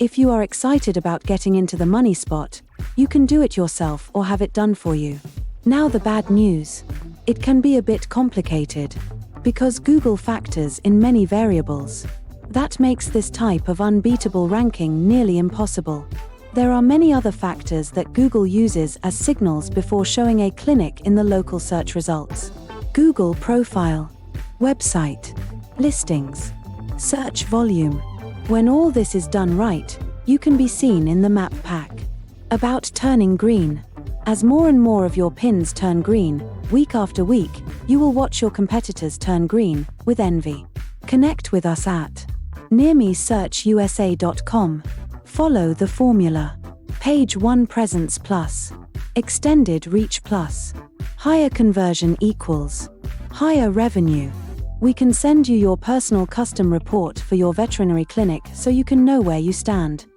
If you are excited about getting into the money spot, you can do it yourself or have it done for you. Now the bad news. It can be a bit complicated, because Google factors in many variables. That makes this type of unbeatable ranking nearly impossible. There are many other factors that Google uses as signals before showing a clinic in the local search results. Google profile, website, listings, search volume. When all this is done right, you can be seen in the map pack. About turning green. As more and more of your pins turn green, week after week, you will watch your competitors turn green, with envy. Connect with us at nearmesearchusa.com. Follow the formula. Page 1 presence plus. Extended reach plus. Higher conversion equals higher revenue. We can send you your personal custom report for your veterinary clinic so you can know where you stand.